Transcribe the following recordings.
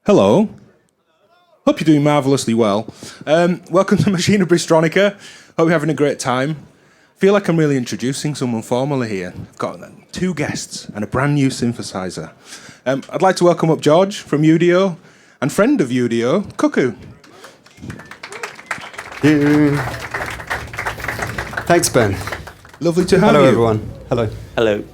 Hello. Hope you're doing marvellously well. Welcome to Machina Bristronica. Hope you're having a great time. Feel like I'm really introducing someone formally here. I've got two guests and a brand new synthesizer. I'd like to welcome up George from UDO and friend of UDO, Cuckoo. Thanks, Ben. Lovely to have you. Hello, everyone. Hello. Hello.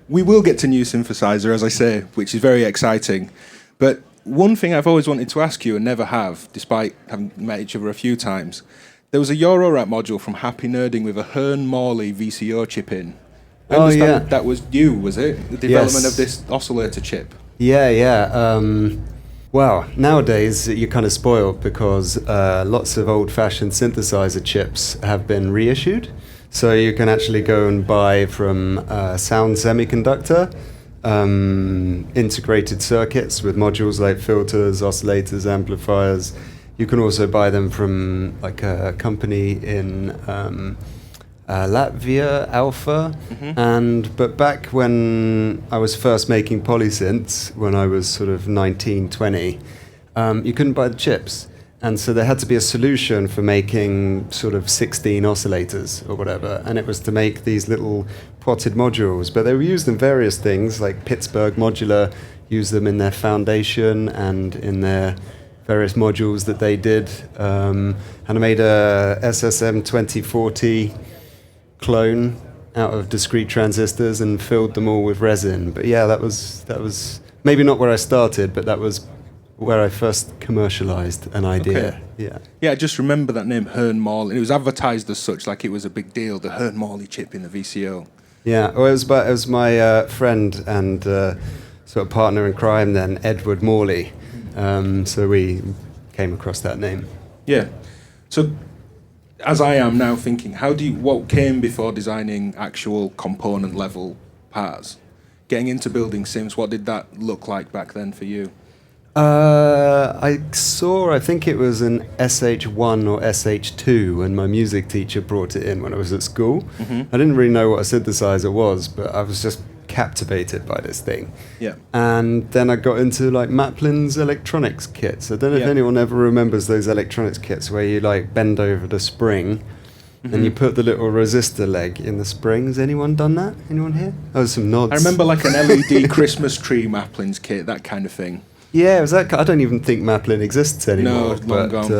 We will get to new synthesizer, as I say, which is very exciting. But one thing I've always wanted to ask you and never have, despite having met each other a few times, there was a Eurorack module from Happy Nerding with a Hearn Morley VCO chip in. I understand that was you, was it? The development of this oscillator chip. Yeah. Well, nowadays you're kind of spoiled because lots of old-fashioned synthesizer chips have been reissued. So you can actually go and buy from Sound Semiconductor integrated circuits with modules like filters, oscillators, amplifiers. You can also buy them from like a company in Latvia, Alpha. Mm-hmm. But back when I was first making polysynths, when I was sort of 19, 20, you couldn't buy the chips. And so there had to be a solution for making sort of 16 oscillators or whatever. And it was to make these little potted modules. But they were used in various things, like Pittsburgh Modular used them in their foundation and in their various modules that they did. And I made a SSM 2040 clone out of discrete transistors and filled them all with resin. But yeah, that was maybe not where I started, but that was where I first commercialized an idea. Okay. Yeah, I just remember that name, Hearn Morley. It was advertised as such, like it was a big deal, the Hearn Morley chip in the VCO. Yeah, well, it was my friend and sort of partner in crime then, Edward Morley. So we came across that name. Yeah. So, as I am now thinking, what came before designing actual component level parts? Getting into building synths, what did that look like back then for you? I think it was an SH1 or SH2 when my music teacher brought it in when I was at school. Mm-hmm. I didn't really know what a synthesizer was, but I was just captivated by this thing. Yeah. And then I got into like Maplin's electronics kits. I don't know if anyone ever remembers those electronics kits where you like bend over the spring and you put the little resistor leg in the spring. Has anyone done that? Anyone here? Oh, some nods. I remember like an LED Christmas tree Maplin's kit, that kind of thing. Yeah, it was that. I don't even think Maplin exists anymore. No, long gone.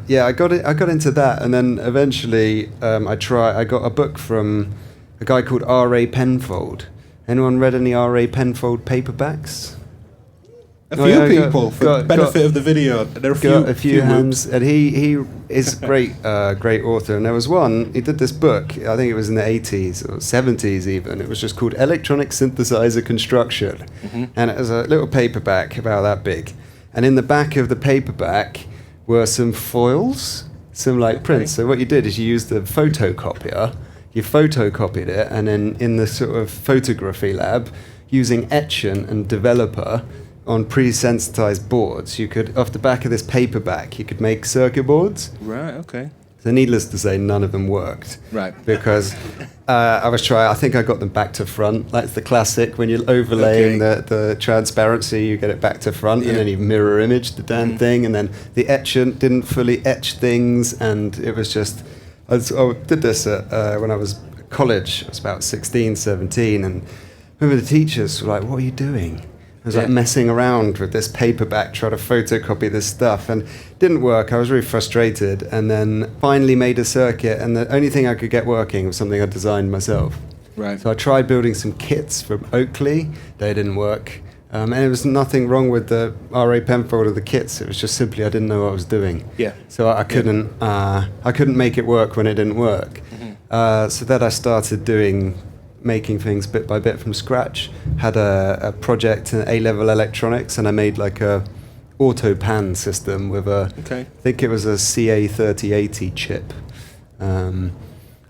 I got into that, and then eventually I got a book from a guy called R.A. Penfold. Anyone read any R.A. Penfold paperbacks? A few people, for the benefit of the video. There are a few hands, and he is a great author. And there was one, he did this book, I think it was in the 80s or 70s even. It was just called Electronic Synthesizer Construction. Mm-hmm. And it was a little paperback about that big. And in the back of the paperback were some foils, some like prints. So what you did is you used the photocopier, you photocopied it, and then in the sort of photography lab, using Etchant and Developer, on pre-sensitized boards, you could, off the back of this paperback, you could make circuit boards. Right, okay. So needless to say, none of them worked. Right. Because I think I got them back to front. That's the classic, when you're overlaying the transparency, you get it back to front, and then you mirror image the damn thing, and then the etchant didn't fully etch things, and it was just... I did this when I was at college. I was about 16, 17, and I remember the teachers were like, "What are you doing?" I was like messing around with this paperback, trying to photocopy this stuff, and it didn't work. I was really frustrated, and then finally made a circuit, and the only thing I could get working was something I designed myself. Right. So I tried building some kits from Oakley. They didn't work. And it was nothing wrong with the R.A. Penfold of the kits. It was just simply I didn't know what I was doing. Yeah. So I couldn't make it work when it didn't work. Mm-hmm. So then I started making things bit by bit from scratch. Had a project in A-level electronics, and I made like a auto pan system with I think it was a CA3080 chip. I'm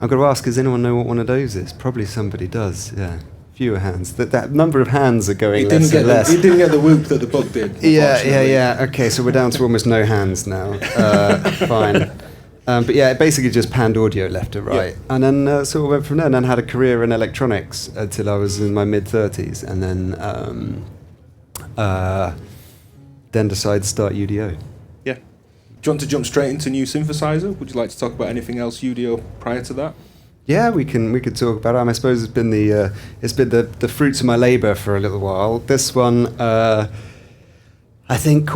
going to ask, does anyone know what one of those is? Probably somebody does, yeah. Fewer hands. That number of hands are going less and less. It didn't get the whoop that the book did. Yeah. Okay, so we're down to almost no hands now. Fine. But yeah, it basically just panned audio left to right. Yeah. And then sort of went from there, and then had a career in electronics until I was in my mid-30s. And then then decide to start UDO. Yeah. Do you want to jump straight into new synthesizer? Would you like to talk about anything else UDO prior to that? Yeah, we could talk about it. I suppose it's been the fruits of my labour for a little while. This one, I think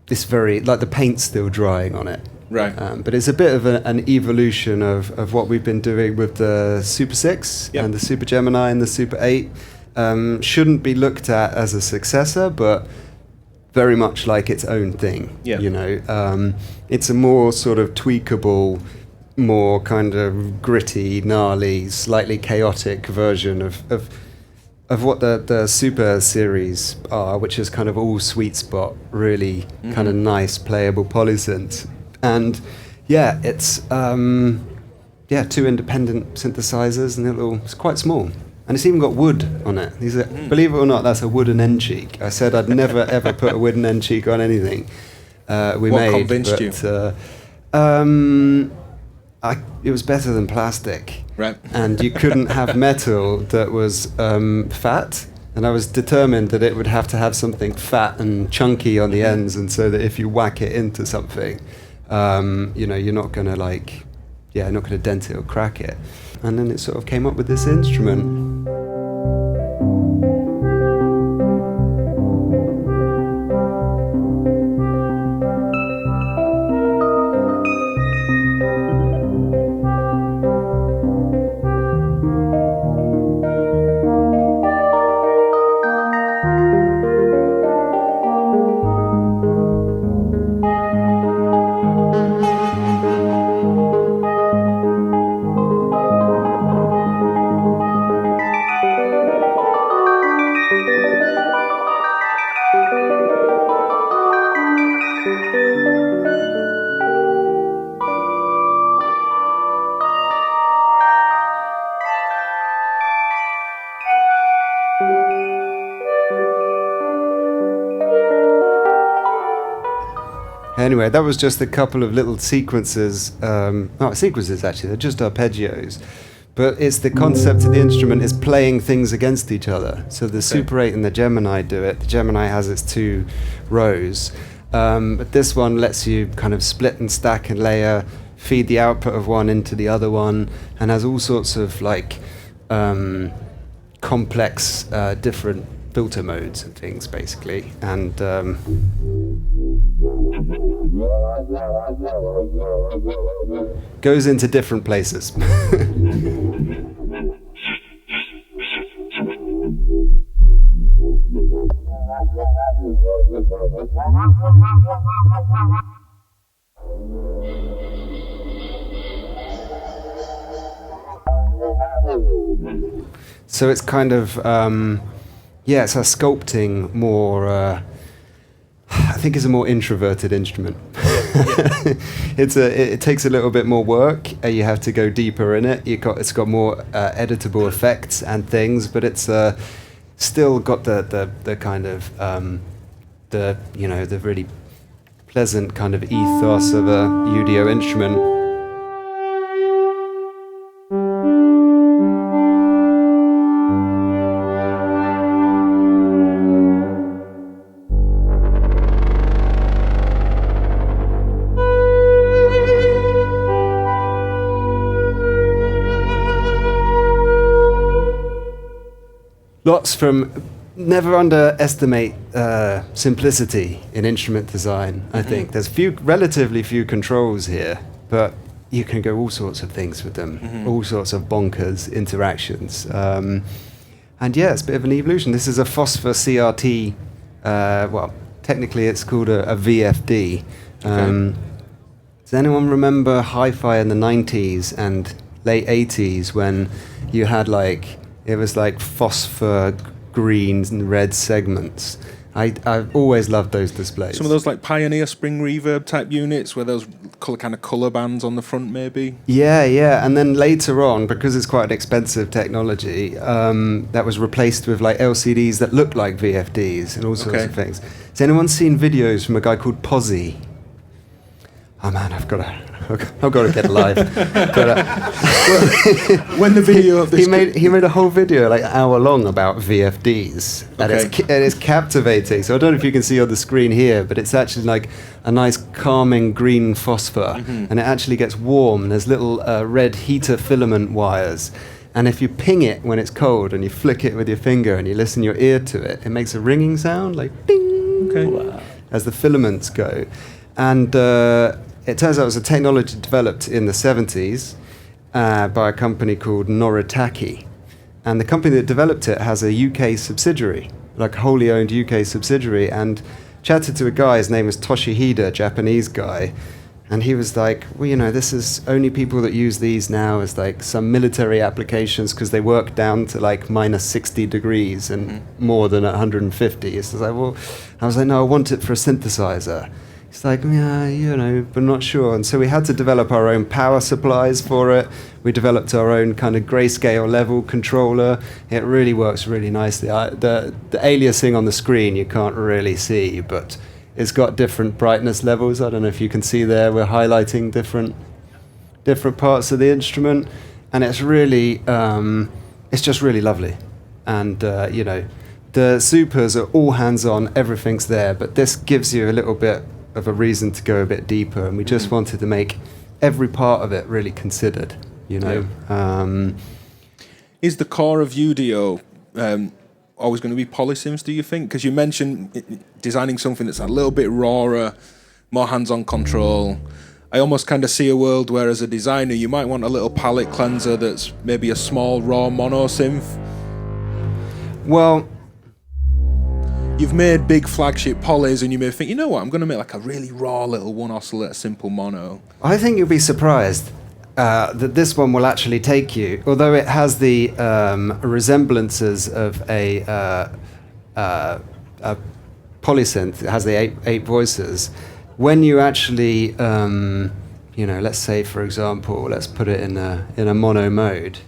this very like the paint's still drying on it. Right. But it's a bit of an evolution of what we've been doing with the Super 6 Yep. and the Super Gemini and the Super 8. Shouldn't be looked at as a successor, but very much like its own thing. Yeah. You know, it's a more sort of tweakable, more kind of gritty, gnarly, slightly chaotic version of what the Super series are, which is kind of all sweet spot, really kind of nice, playable polysynths. And yeah, it's two independent synthesizers, and it's quite small. And it's even got wood on it. Believe it or not, that's a wooden end cheek. I said I'd never ever put a wooden end cheek on anything we what made. What convinced you? It was better than plastic. Right. And you couldn't have metal that was fat. And I was determined that it would have to have something fat and chunky on the ends, and so that if you whack it into something, you're not going to dent it or crack it. And then it sort of came up with this instrument. Anyway, that was just a couple of little sequences. Not sequences, actually. They're just arpeggios. But it's the concept of the instrument is playing things against each other. So the Super 8 and the Gemini do it. The Gemini has its 2 rows. But this one lets you kind of split and stack and layer, feed the output of one into the other one, and has all sorts of complex different filter modes and things, basically. And goes into different places. So it's kind of, it's a sculpting more, I think it's a more introverted instrument. It takes a little bit more work. You have to go deeper in it. It's got more editable effects and things, but it's still got the kind of the really pleasant kind of ethos of a UDO instrument. Never underestimate simplicity in instrument design, I think. There's relatively few controls here, but you can go all sorts of things with them, all sorts of bonkers interactions. It's a bit of an evolution. This is a Phosphor CRT, technically it's called a VFD. Does anyone remember hi-fi in the 90s and late 80s when you had it was like phosphor greens and red segments? I've always loved those displays. Some of those Pioneer spring reverb type units where those kind of colour bands on the front maybe? Yeah. And then later on, because it's quite an expensive technology, that was replaced with LCDs that look like VFDs and all sorts of things. Has anyone seen videos from a guy called Pozzy? Oh man, I've got to I've got to get live. But, when the video of this... he made a whole video, like an hour long, about VFDs. Okay. And it's captivating. So I don't know if you can see on the screen here, but it's actually like a nice calming green phosphor. Mm-hmm. And it actually gets warm. And there's little red heater filament wires. And if you ping it when it's cold and you flick it with your finger and you listen your ear to it, it makes a ringing sound, like ding, as the filaments go. And it turns out it was a technology developed in the 70s by a company called Noritake. And the company that developed it has a UK subsidiary, like a wholly owned UK subsidiary. And chatted to a guy, his name was Toshihide, a Japanese guy. And he was like, well, you know, this is only people that use these now as like some military applications because they work down to like minus 60 degrees and more than 150. So I was like, no, I want it for a synthesizer. He's like, yeah, you know, but not sure. And so we had to develop our own power supplies for it. We developed our own kind of grayscale level controller. It really works really nicely. The aliasing on the screen you can't really see, but it's got different brightness levels. I don't know if you can see there. We're highlighting different parts of the instrument, and it's really, it's just really lovely. And you know, the Supers are all hands-on. Everything's there, but this gives you a little bit of a reason to go a bit deeper. And we just wanted to make every part of it really considered. You know, is the core of UDO always going to be polysynths, do you think? Because you mentioned designing something that's a little bit rawer, more hands-on control. I almost kind of see a world where, as a designer, you might want a little palette cleanser that's maybe a small raw mono synth. Well, you've made big flagship polys, and you may think, you know what, I'm going to make like a really raw little one oscillator simple mono. I think you'll be surprised that this one will actually take you, although it has the resemblances of a polysynth. It has the eight voices. When you actually, you know, let's say, for example, let's put it in a mono mode.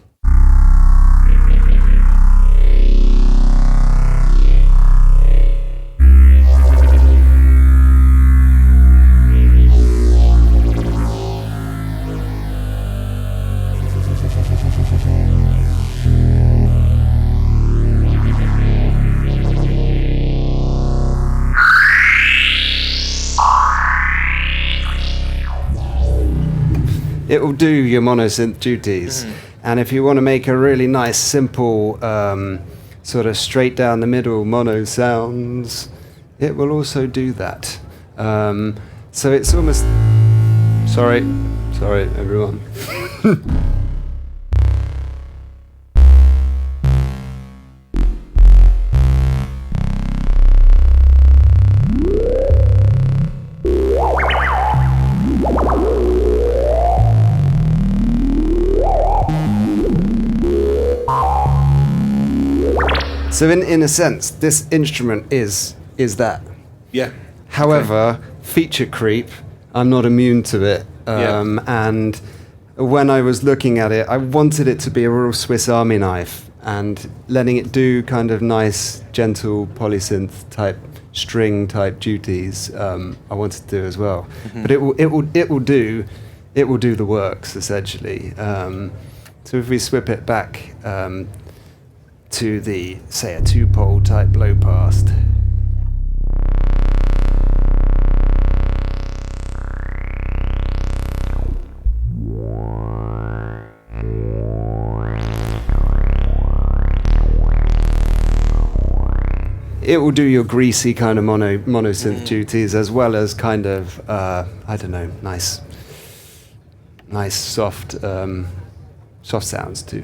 It will do your monosynth duties. And if you want to make a really nice, simple, sort of straight down the middle mono sounds, it will also do that. So it's almost... Sorry, everyone. So in a sense, this instrument is that. Yeah. However, feature creep, I'm not immune to it. And when I was looking at it, I wanted it to be a real Swiss Army knife, and letting it do kind of nice, gentle polysynth type, string type duties. I wanted to do as well. But it will do the works essentially. So if we swip it back to the, say, a two-pole type low pass. It will do your greasy kind of monosynth duties, as well as kind of I don't know, nice soft sounds too.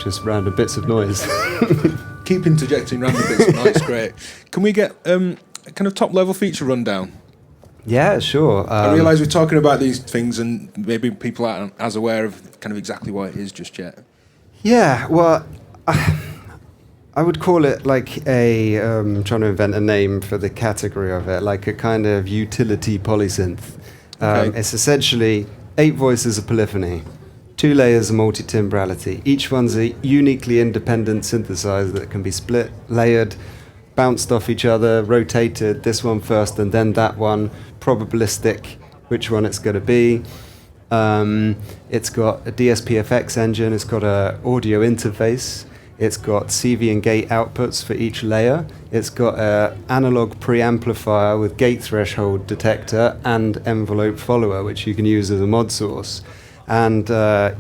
just random bits of noise. Keep interjecting random bits of noise, great. Can we get a kind of top-level feature rundown? Yeah, sure. I realise we're talking about these things and maybe people aren't as aware of kind of exactly what it is just yet. Yeah, well, I would call it like I'm trying to invent a name for the category of it, like a kind of utility polysynth. Okay. It's essentially 8 voices of polyphony, 2 layers of multitimbrality. Each one's a uniquely independent synthesizer that can be split, layered, bounced off each other, rotated, this one first and then that one, probabilistic, which one it's going to be. It's got a DSP-FX engine, it's got an audio interface, it's got CV and gate outputs for each layer, it's got an analog preamplifier with gate threshold detector and envelope follower, which you can use as a mod source. And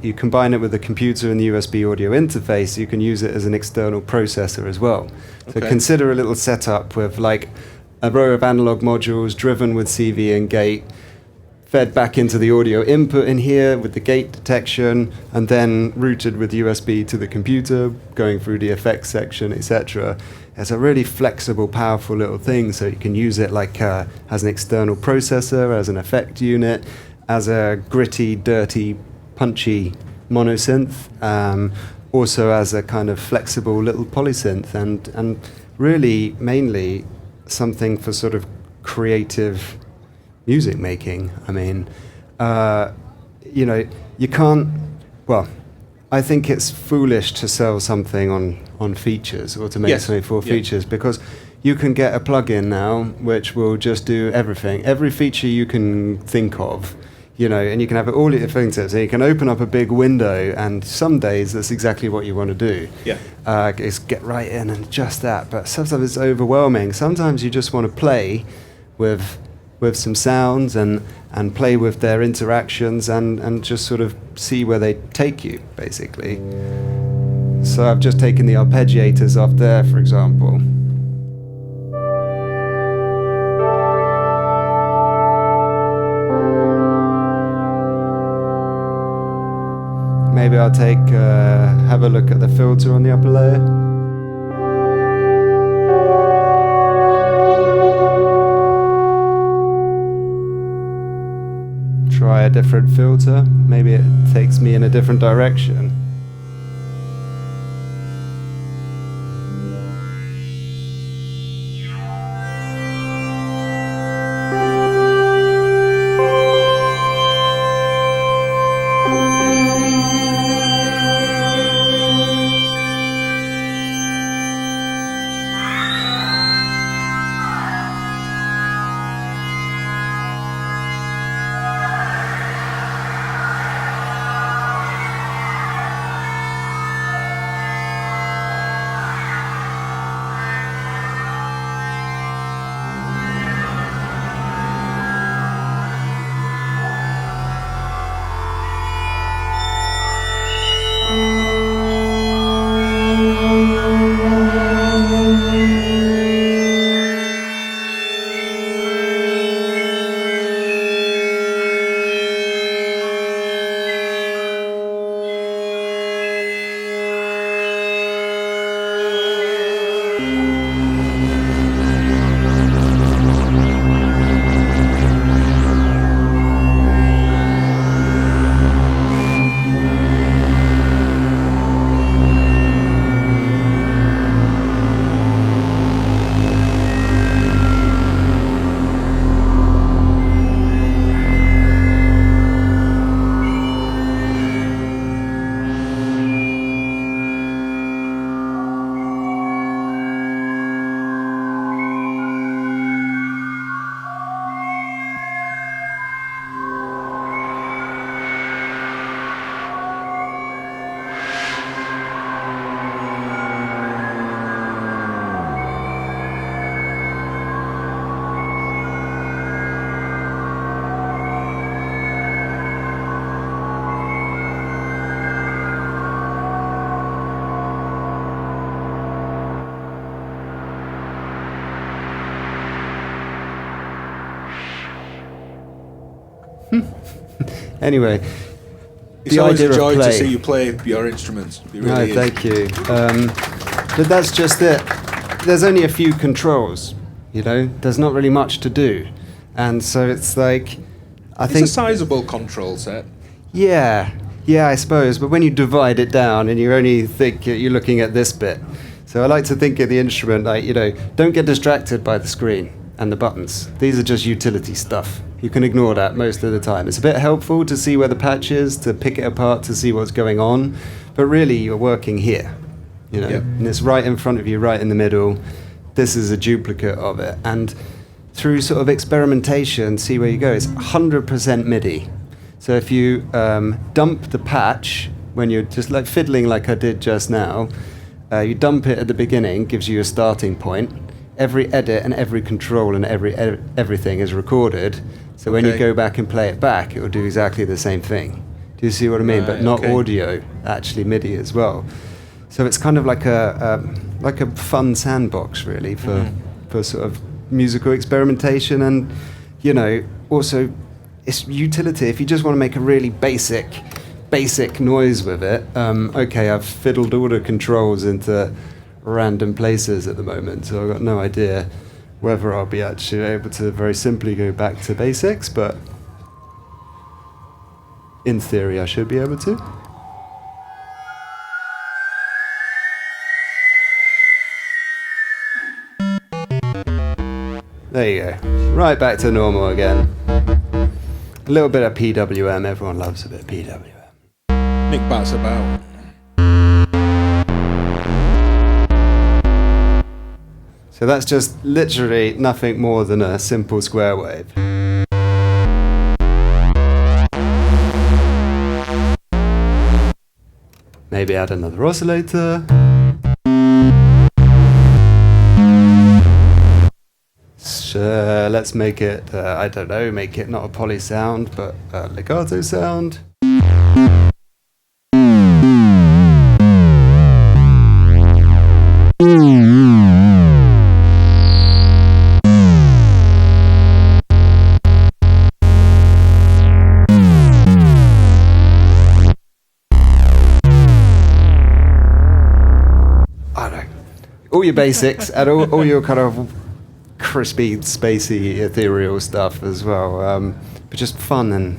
you combine it with a computer and the USB audio interface, you can use it as an external processor as well. So consider a little setup with like a row of analog modules driven with CV and gate, fed back into the audio input in here with the gate detection, and then routed with USB to the computer, going through the effects section, etc. It's a really flexible, powerful little thing, so you can use it like as an external processor, as an effect unit, as a gritty, dirty, punchy monosynth, also as a kind of flexible little polysynth, and really mainly something for sort of creative music making. I mean, you can't, well, I think it's foolish to sell something on features or to make something for features, because you can get a plugin now which will just do everything, every feature you can think of, and you can have it all at your fingertips. So you can open up a big window, and some days that's exactly what you want to do. Is get right in and just that. But sometimes it's overwhelming. Sometimes you just want to play with some sounds and play with their interactions and just sort of see where they take you, basically. So I've just taken the arpeggiators off there, for example. Maybe I'll have a look at the filter on the upper layer. Try a different filter. Maybe it takes me in a different direction. Anyway, It's always a joy to see you play your instruments. It really is. Thank you. But that's just it. There's only a few controls, you know. There's not really much to do, and so it's like, I think it's a sizable control set. Yeah, I suppose. But when you divide it down, and you only think you're looking at this bit, so I like to think of the instrument like, you know, don't get distracted by the screen and the buttons. These are just utility stuff. You can ignore that most of the time. It's a bit helpful to see where the patch is, to pick it apart, to see what's going on. But really, you're working here, you know, and it's right in front of you, right in the middle. This is a duplicate of it. And through sort of experimentation, see where you go. It's 100% MIDI. So if you dump the patch, when you're just like fiddling like I did just now, you dump it at the beginning, gives you a starting point. Every edit and every control and everything is recorded. So when you go back and play it back, it will do exactly the same thing. Do you see what I mean? But not audio, actually MIDI as well. So it's kind of like a fun sandbox, really, for sort of musical experimentation. And, you know, also it's utility. If you just want to make a really basic noise with it, I've fiddled all the controls into random places at the moment, so I've got no idea whether I'll be actually able to very simply go back to basics, but in theory I should be able to. There you go. Right back to normal again. A little bit of PWM, everyone loves a bit of PWM. Nick bats about. So that's just literally nothing more than a simple square wave. Maybe add another oscillator. Sure, let's make it, make it not a poly sound, but a legato sound. All your basics and all your kind of crispy, spacey, ethereal stuff as well. But just fun and,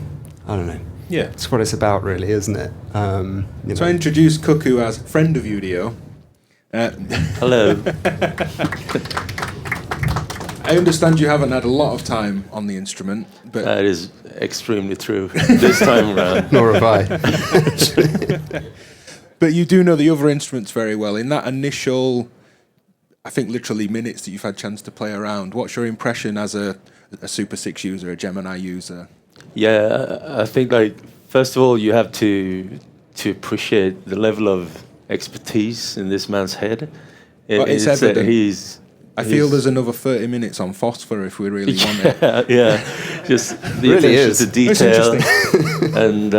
I don't know. Yeah. That's what it's about, really, isn't it? So I introduced Cuckoo as friend of UDO. Hello. I understand you haven't had a lot of time on the instrument, but... That is extremely true this time around. Nor have I. But you do know the other instruments very well. In that initial, I think literally minutes that you've had a chance to play around, what's your impression as a Super 6 user, a Gemini user? Yeah, I think, like, first of all, you have to appreciate the level of expertise in this man's head. It's evident. I feel there's another 30 minutes on Phosphor if we really want it. Yeah, just the really attention to detail. And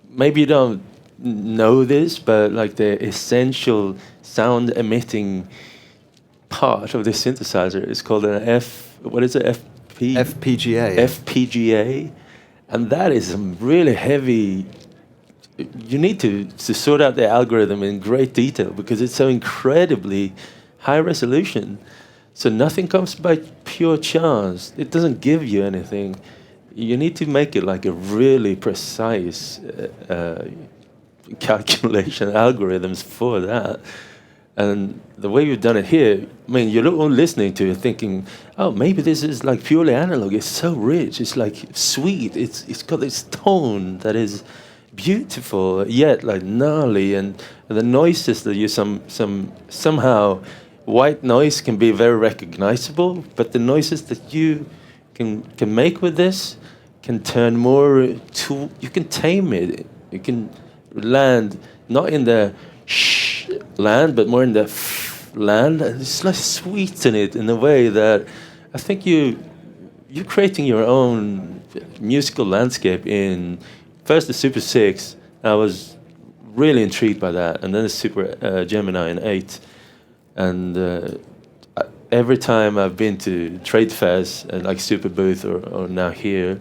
maybe you don't know this, but like the essential sound emitting part of the synthesizer is called an FPGA. FPGA, and that is some really heavy. You need to sort out the algorithm in great detail because it's so incredibly high resolution. So nothing comes by pure chance. It doesn't give you anything. You need to make it like a really precise calculation algorithms for that. And the way you've done it here, I mean, you're all listening to it thinking, oh, maybe this is like purely analog. It's so rich. It's like sweet. It's got this tone that is beautiful, yet like gnarly. And the noises that you somehow, white noise can be very recognizable, but the noises that you can make with this can turn more to, you can tame it. You can land not in the shh land, but more in the f land. It's like sweeten it in a way that I think you're creating your own musical landscape in first the Super 6. I was really intrigued by that, and then the Super Gemini in 8. And every time I've been to trade fairs, like Super Booth or now here,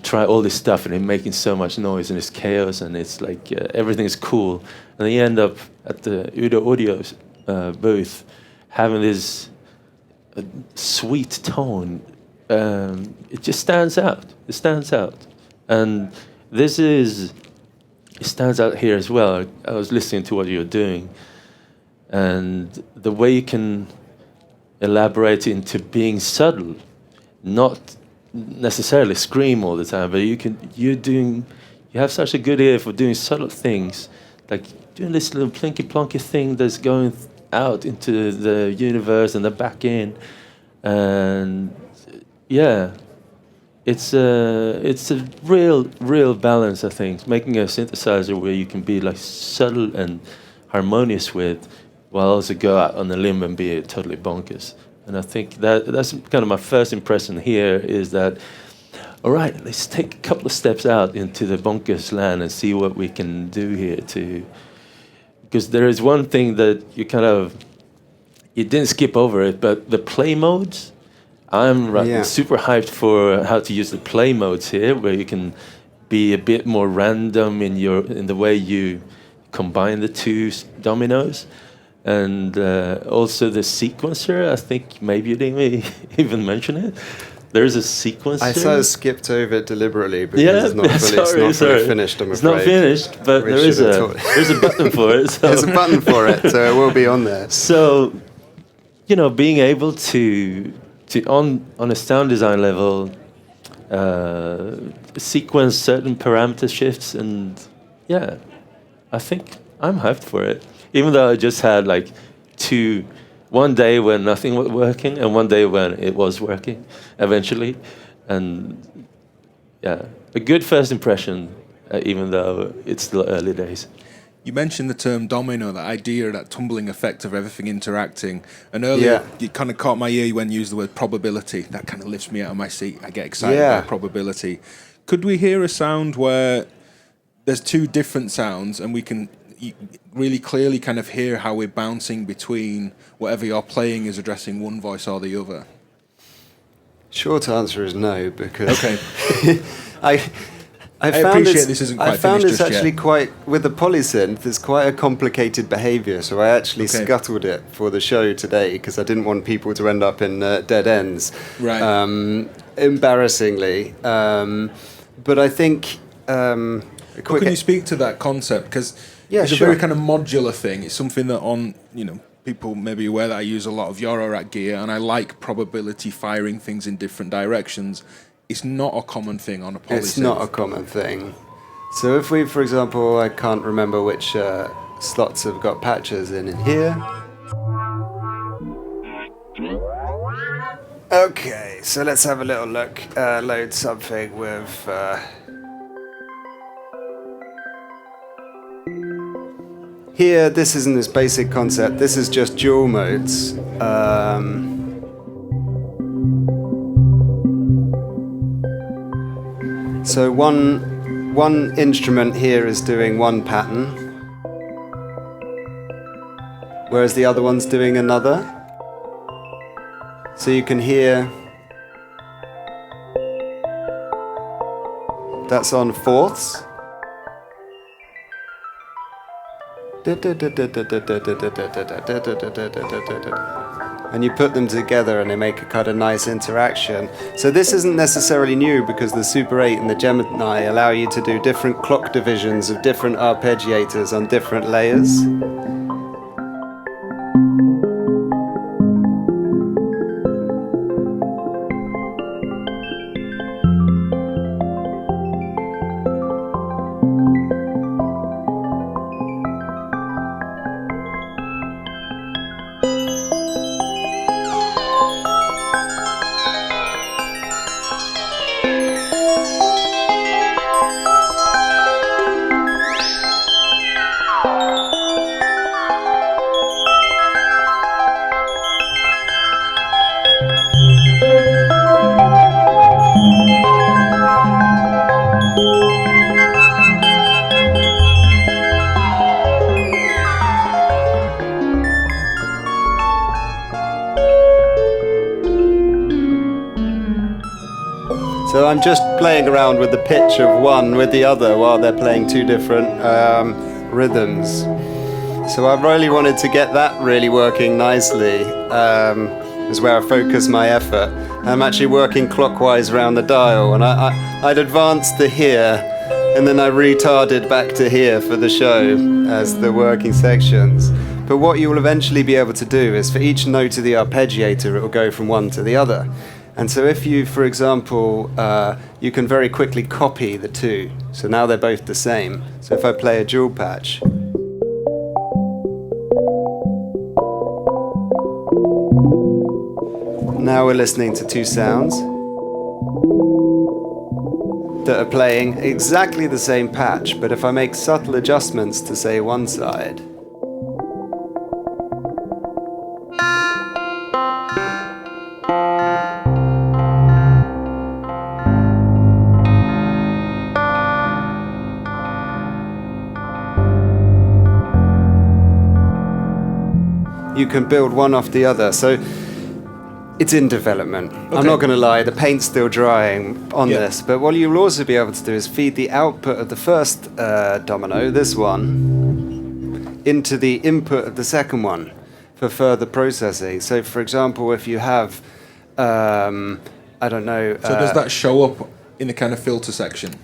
try all this stuff and it's making so much noise and it's chaos and it's like everything is cool, and then you end up at the UDO audio booth having this sweet tone. It just stands out. It stands out, and it stands out here as well. I was listening to what you're doing, and the way you can elaborate into being subtle, not necessarily scream all the time, but you have such a good ear for doing subtle things, like doing this little plinky plonky thing that's going out into the universe and the back end, and yeah, it's a real balance, I think, making a synthesizer where you can be like subtle and harmonious with, while also go out on a limb and be totally bonkers. And I think that's kind of my first impression here, is that, all right, let's take a couple of steps out into the bonkers land and see what we can do here too. Because there is one thing that you didn't skip over it, but the play modes, I'm super hyped for how to use the play modes here, where you can be a bit more random in the way you combine the two dominoes. And also the sequencer, I think maybe you didn't even mention it. There's a sequencer. I sort of skipped over it deliberately because it's not fully finished, I'm afraid. It's not finished, but there's a button for it. So. There's a button for it, so it will be on there. So, being able to on a sound design level, sequence certain parameter shifts, and yeah, I think I'm hyped for it. Even though I just had like one day when nothing was working and one day when it was working eventually. And yeah, a good first impression, even though it's still early days. You mentioned the term domino, that idea, that tumbling effect of everything interacting. And earlier, it kind of caught my ear when you used the word probability. That kind of lifts me out of my seat. I get excited by probability. Could we hear a sound where there's two different sounds and we can really clearly kind of hear how we're bouncing between whatever you're playing is addressing one voice or the other? Short answer is no, because I appreciate this isn't quite finished just yet. Actually quite, with the polysynth, it's quite a complicated behavior, so I actually scuttled it for the show today because I didn't want people to end up in dead ends, embarrassingly. But I think... can you speak to that concept? Because it's a very kind of modular thing. It's something that people may be aware that I use a lot of Eurorack gear, and I like probability firing things in different directions. It's not a common thing on a polysynth. It's not a common thing. So if we, for example, I can't remember which slots have got patches in here. Okay, so let's have a little look. Load something with... Here, this isn't this basic concept. This is just dual modes. So one instrument here is doing one pattern, whereas the other one's doing another. So you can hear that's on fourths. And you put them together and they make a kind of nice interaction. So this isn't necessarily new because the Super 8 and the Gemini allow you to do different clock divisions of different arpeggiators on different layers. I'm just playing around with the pitch of one with the other while they're playing two different rhythms. So I really wanted to get that really working nicely. Is where I focus my effort. I'm actually working clockwise around the dial, and I'd advanced to here, and then I retarded back to here for the show as the working sections. But what you will eventually be able to do is for each note of the arpeggiator, it will go from one to the other. And so if you, for example, you can very quickly copy the two. So now they're both the same. So if I play a dual patch, now we're listening to two sounds that are playing exactly the same patch, but if I make subtle adjustments to, say, one side, you can build one off the other. So it's in development. Okay. I'm not going to lie, the paint's still drying on this, but what you'll also be able to do is feed the output of the first domino, this one, into the input of the second one for further processing. So, for example, if you have, I don't know... So does that show up in the kind of filter section?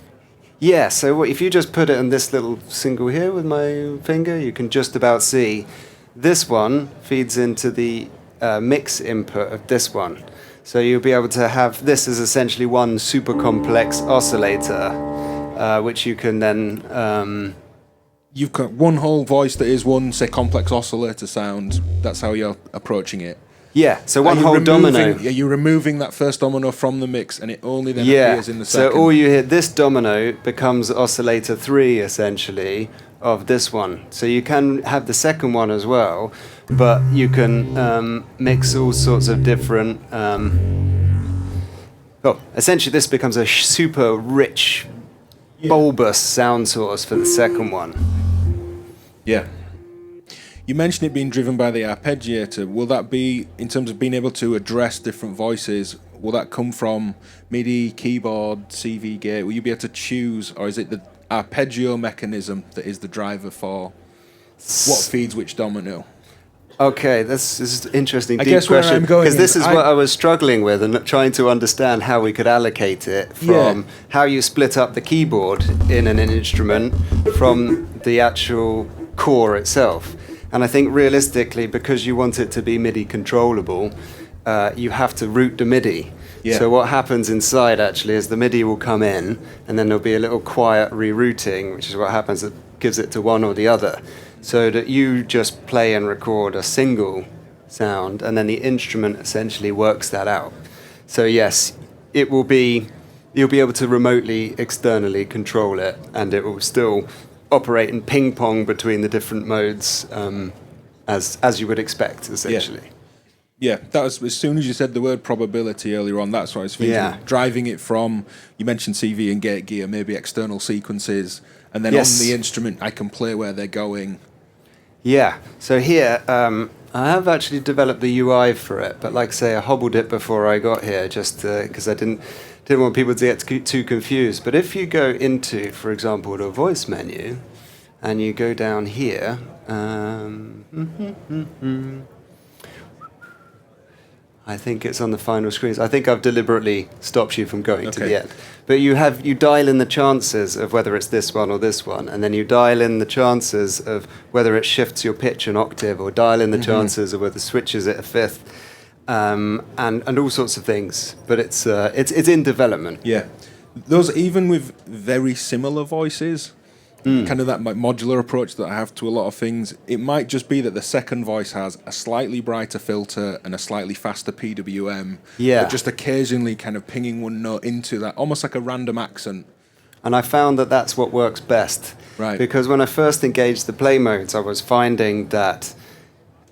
Yeah, so if you just put it in this little single here with my finger, you can just about see this one feeds into the mix input of this one. So you'll be able to have this as essentially one super complex oscillator, which you can then... You've got one whole voice that is one, say, complex oscillator sound. That's how you're approaching it. Yeah, so one whole domino. Are you removing that first domino from the mix and it only then appears in the second? So all you hear, this domino becomes oscillator 3, essentially, of this one. So you can have the second one as well, but you can mix all sorts of different... essentially this becomes a super rich, bulbous sound source for the second one. Yeah. You mentioned it being driven by the arpeggiator. Will that be, in terms of being able to address different voices, will that come from MIDI, keyboard, CV gate? Will you be able to choose, or is it the arpeggio mechanism that is the driver for what feeds which domino? Okay, this is an interesting, I deep guess question. Where I'm going because this is what I was struggling with and trying to understand how we could allocate it from how you split up the keyboard in an instrument from the actual core itself. And I think realistically, because you want it to be MIDI controllable, you have to route the MIDI. Yeah. So what happens inside actually is the MIDI will come in and then there'll be a little quiet rerouting, which is what happens that gives it to one or the other. So that you just play and record a single sound and then the instrument essentially works that out. So yes, it will be, you'll be able to remotely, externally control it and it will still operate in ping pong between the different modes as you would expect, essentially. Yeah, that was, as soon as you said the word probability earlier on, that's what I was thinking. Yeah. Driving it from, you mentioned CV and gate gear, maybe external sequences, and then on the instrument I can play where they're going. Yeah, so here I have actually developed the UI for it, but like I say, I hobbled it before I got here just because I didn't want people to get too confused. But if you go into, for example, the voice menu, and you go down here, I think it's on the final screens. I think I've deliberately stopped you from going to the end. But you dial in the chances of whether it's this one or this one, and then you dial in the chances of whether it shifts your pitch an octave, or dial in the chances of whether it switches it a fifth, and all sorts of things. But it's in development. Yeah, those, even with very similar voices, kind of that modular approach that I have to a lot of things, it might just be that the second voice has a slightly brighter filter and a slightly faster PWM, but just occasionally kind of pinging one note into that, almost like a random accent. And I found that that's what works best. Right. Because when I first engaged the play modes, I was finding that,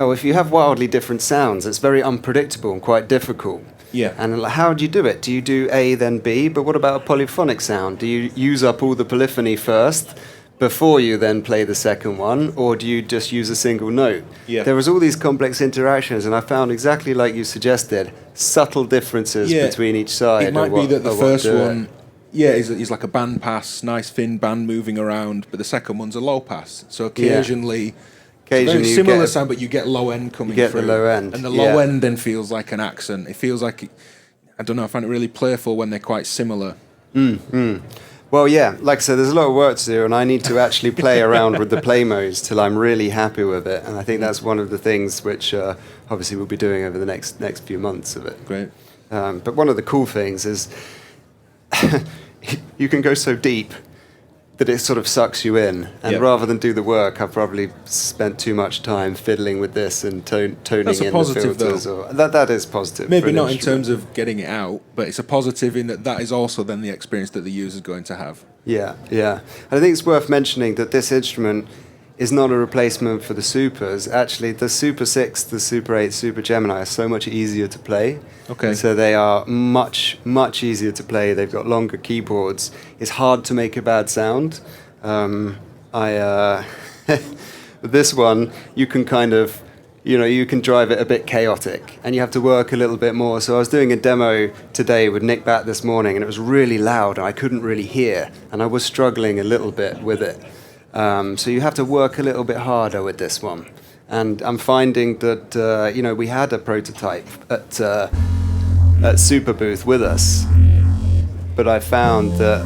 if you have wildly different sounds, it's very unpredictable and quite difficult. Yeah. And how do you do it? Do you do A, then B? But what about a polyphonic sound? Do you use up all the polyphony first before you then play the second one, or do you just use a single note? Yeah. There was all these complex interactions, and I found exactly like you suggested, subtle differences between each side. It might be that the of first what one, is like a band pass, nice thin band moving around, but the second one's a low pass. So occasionally, it's a very you similar get- sound, but you get low end coming you get through. the low end, and the low yeah. end then feels like an accent. It feels like, I don't know, I find it really playful when they're quite similar. Well, yeah, like I said, there's a lot of work to do, and I need to actually play around with the play modes till I'm really happy with it. And I think that's one of the things which obviously we'll be doing over the next few months of it. Great. But one of the cool things is you can go so deep that it sort of sucks you in. And Yeah. rather than do the work, I've probably spent too much time fiddling with this and toning That's a in positive, the filters. though. Or, that is positive. Maybe for an not in instrument. terms of getting it out, but it's a positive in that that is also then the experience that the user's going to have. Yeah, yeah. And I think it's worth mentioning that this instrument is not a replacement for the Supers. Actually, the Super 6, the Super 8, Super Gemini are so much easier to play. Okay. So they are much, much easier to play. They've got longer keyboards. It's hard to make a bad sound. With this one, you can kind of, you can drive it a bit chaotic, and you have to work a little bit more. So I was doing a demo today with Nick Batt this morning, and it was really loud, and I couldn't really hear, and I was struggling a little bit with it. So you have to work a little bit harder with this one. And I'm finding that, we had a prototype at Super Booth with us, but I found that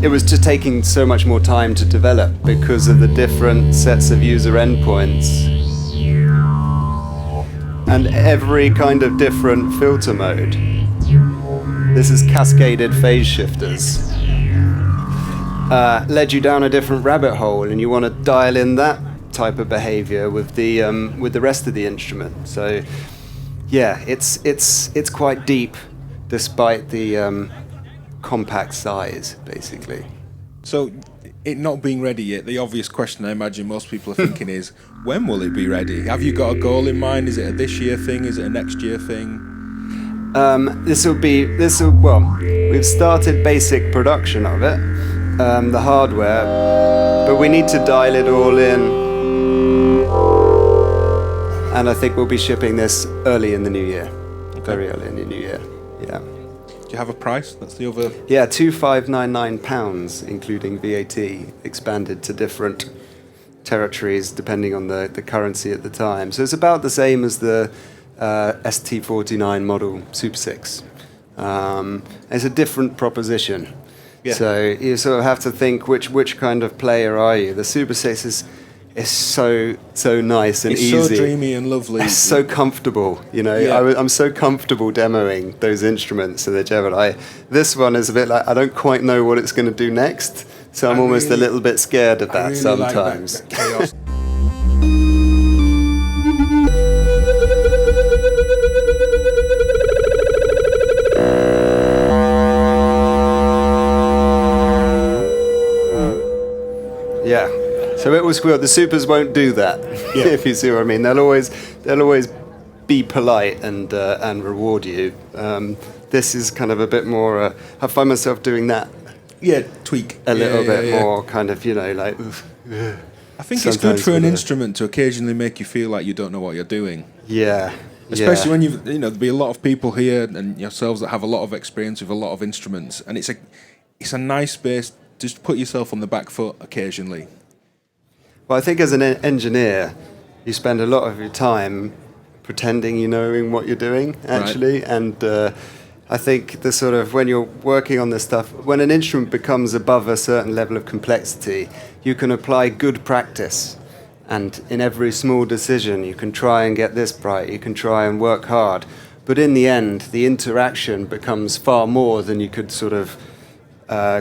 it was just taking so much more time to develop because of the different sets of user endpoints and every kind of different filter mode. This is cascaded phase shifters. Led you down a different rabbit hole, and you want to dial in that type of behavior with the rest of the instrument. So yeah, it's quite deep despite the compact size, basically. So, it not being ready yet, the obvious question I imagine most people are thinking is, when will it be ready? Have you got a goal in mind? Is it a this year thing? Is it a next year thing? We've started basic production of it, the hardware, but we need to dial it all in. And I think we'll be shipping this early in the new year. Okay. Very early in the new year, yeah. Do you have a price? That's the other... Yeah, £2,599, including VAT, expanded to different territories depending on the currency at the time. So it's about the same as the ST49 model Super 6. It's a different proposition. Yeah. So you sort of have to think which kind of player are you. The Super 6 is so nice and easy. It's so dreamy and lovely. It's so comfortable, Yeah. I'm so comfortable demoing those instruments to the Gemini. This one is a bit like, I don't quite know what it's going to do next, so I'm almost a little bit scared of that sometimes. Like that chaos. Yeah. So it was cool. The Supers won't do that, if you see what I mean. They'll always be polite and reward you. This is kind of a bit more. I find myself doing that. Yeah, tweak. A little bit more, kind of, like. I think it's good for an instrument to occasionally make you feel like you don't know what you're doing. Yeah. Especially when there'll be a lot of people here and yourselves that have a lot of experience with a lot of instruments, and it's a nice space to just put yourself on the back foot occasionally. Well, I think as an engineer, you spend a lot of your time pretending you know what you're doing, actually. Right. And I think the sort of, when you're working on this stuff, when an instrument becomes above a certain level of complexity, you can apply good practice. And in every small decision, you can try and get this right, you can try and work hard. But in the end, the interaction becomes far more than you could sort of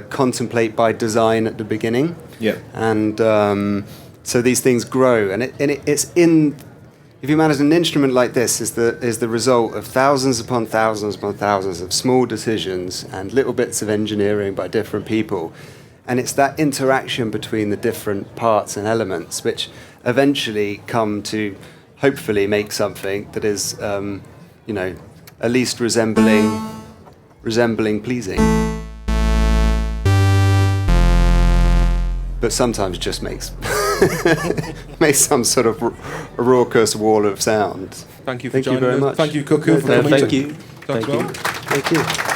contemplate by design at the beginning. Yeah. And so these things grow, and it's in. If you manage an instrument like this, is the result of thousands upon thousands upon thousands of small decisions and little bits of engineering by different people, and it's that interaction between the different parts and elements which eventually come to hopefully make something that is, at least resembling pleasing. but sometimes just makes makes some sort of raucous wall of sound. Thank you for Thank you joining very us. much. Thank you, Cuckoo, for coming. Thank you. Thank Thank you. you. Thank you.